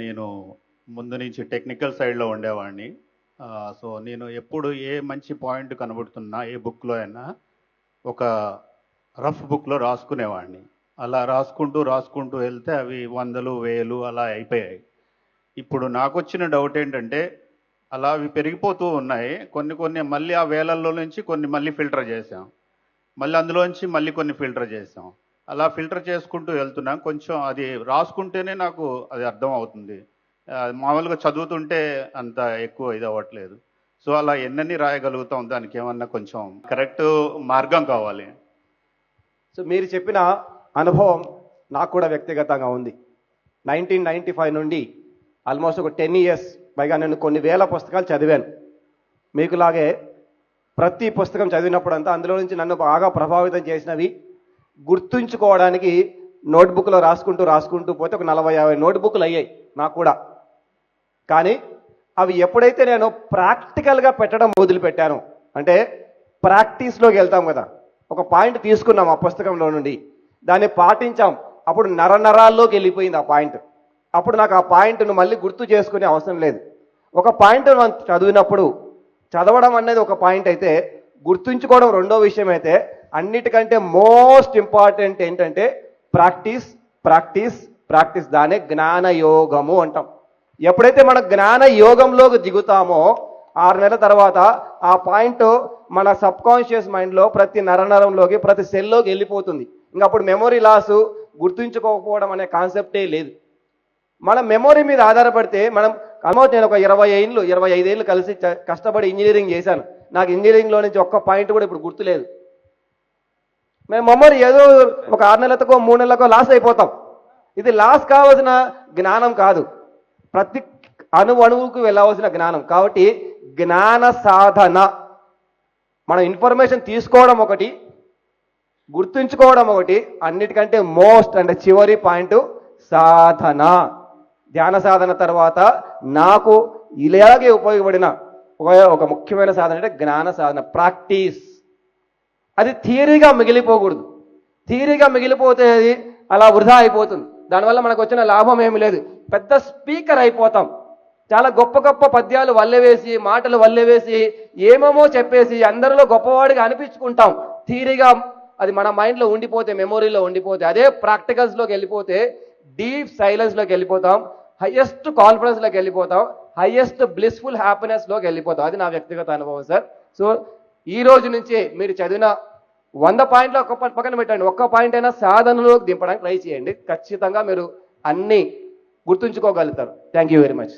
నేను ముందు నుంచి టెక్నికల్ సైడ్లో ఉండేవాడిని. సో నేను ఎప్పుడు ఏ మంచి పాయింట్ కనబడుతున్నా ఏ బుక్లో అయినా ఒక రఫ్ బుక్లో రాసుకునేవాడిని. అలా రాసుకుంటూ రాసుకుంటూ వెళ్తే అవి వందలు వేలు అలా అయిపోయాయి. ఇప్పుడు నాకు వచ్చిన డౌట్ ఏంటంటే అలా అవి పెరిగిపోతూ ఉన్నాయి. కొన్ని కొన్ని మళ్ళీ ఆ వేలల్లో నుంచి కొన్ని మళ్ళీ ఫిల్టర్ చేసాం, మళ్ళీ అందులోంచి మళ్ళీ కొన్ని ఫిల్టర్ చేసాం. అలా ఫిల్టర్ చేసుకుంటూ వెళ్తున్నాం. కొంచెం అది రాసుకుంటేనే నాకు అది అర్థం అవుతుంది. మామూలుగా చదువుతుంటే అంత ఎక్కువ ఇది అవ్వట్లేదు. సో అలా ఎన్నెన్ని రాయగలుగుతాం, దానికి ఏమన్నా కొంచెం కరెక్ట్ మార్గం కావాలి. సో మీరు చెప్పిన అనుభవం నాకు కూడా వ్యక్తిగతంగా ఉంది. 1995 నుండి ఆల్మోస్ట్ ఒక 10 ఇయర్స్ పైగా నేను కొన్ని వేల పుస్తకాలు చదివాను. మీకులాగే ప్రతి పుస్తకం చదివినప్పుడంతా అందులో నుంచి నన్ను బాగా ప్రభావితం చేసినవి గుర్తుంచుకోవడానికి నోట్బుక్లో రాసుకుంటూ పోతే ఒక 40-50 నోట్బుక్లు అయ్యాయి నాకు కూడా. కానీ అవి ఎప్పుడైతే నేను ప్రాక్టికల్గా పెట్టడం మొదలుపెట్టాను, అంటే ప్రాక్టీస్లోకి వెళ్తాం కదా, ఒక పాయింట్ తీసుకున్నాం ఆ పుస్తకంలో నుండి, దాన్ని పాటించాం, అప్పుడు నరాల్లోకి వెళ్ళిపోయింది ఆ పాయింట్. అప్పుడు నాకు ఆ పాయింట్ను మళ్ళీ గుర్తు చేసుకునే అవసరం లేదు. ఒక పాయింట్ మనం చదివినప్పుడు చదవడం అనేది ఒక పాయింట్ అయితే, గుర్తుంచుకోవడం రెండో విషయం అయితే, అన్నిటికంటే మోస్ట్ ఇంపార్టెంట్ ఏంటంటే ప్రాక్టీస్ ప్రాక్టీస్ ప్రాక్టీస్. దానే జ్ఞాన యోగము అంటాం. ఎప్పుడైతే మన జ్ఞాన యోగంలోకి దిగుతామో 6 నెలల తర్వాత ఆ పాయింట్ మన సబ్ కాన్షియస్ మైండ్లో ప్రతి నరంలోకి ప్రతి సెల్లోకి వెళ్ళిపోతుంది. ఇంకా అప్పుడు మెమొరీ లాసు, గుర్తుంచుకోకపోవడం అనే కాన్సెప్టే లేదు. మన మెమొరీ మీద ఆధారపడితే మనం ఆల్మోస్ట్ నేను ఒక 25 ఏళ్ళు కలిసి కష్టపడి ఇంజనీరింగ్ చేశాను. నాకు ఇంజనీరింగ్లో నుంచి ఒక్క పాయింట్ కూడా ఇప్పుడు గుర్తులేదు. మేము మెమొరీ ఏదో ఒక 6 నెలలకో 3 నెలలకో లాస్ అయిపోతాం. ఇది లాస్ కావాల్సిన జ్ఞానం కాదు, ప్రతి అణువుకు వెళ్ళవలసిన జ్ఞానం. కాబట్టి జ్ఞాన సాధన, మనం ఇన్ఫర్మేషన్ తీసుకోవడం ఒకటి, గుర్తుంచుకోవడం ఒకటి, అన్నిటికంటే మోస్ట్ అంటే చివరి పాయింట్ సాధన. ధ్యాన సాధన తర్వాత నాకు ఇలాగే ఉపయోగపడిన ఒక ముఖ్యమైన సాధన అంటే జ్ఞాన సాధన, ప్రాక్టీస్. అది థియరీగా మిగిలిపోకూడదు. థియరీగా మిగిలిపోతే అది అలా వృధా అయిపోతుంది. దానివల్ల మనకు వచ్చిన లాభం ఏమి లేదు. పెద్ద స్పీకర్ అయిపోతాం. చాలా గొప్ప గొప్ప పద్యాలు వల్లెవేసి, మాటలు వల్లెవేసి, ఏమేమో చెప్పేసి అందరిలో గొప్పవాడిగా అనిపించుకుంటాం. థియరీగా అది మన మైండ్లో ఉండిపోతే, మెమొరీలో ఉండిపోతే, అదే ప్రాక్టికల్స్లోకి వెళ్ళిపోతే డీప్ సైలెన్స్లోకి వెళ్ళిపోతాం, హైయెస్ట్ కాన్ఫిడెన్స్లోకి వెళ్ళిపోతాం, హైయెస్ట్ బ్లిస్ఫుల్ హ్యాపీనెస్లోకి వెళ్ళిపోతాం. అది నా వ్యక్తిగత అనుభవం సార్. సో ఈ రోజు నుంచే మీరు చదివిన 100 పాయింట్లు ఒక్క పక్కన పెట్టండి, ఒక్క పాయింట్ అయినా సాధనలోకి దింపడానికి ట్రై చేయండి. ఖచ్చితంగా మీరు అన్నీ గుర్తుంచుకోగలుగుతారు. Thank you very much.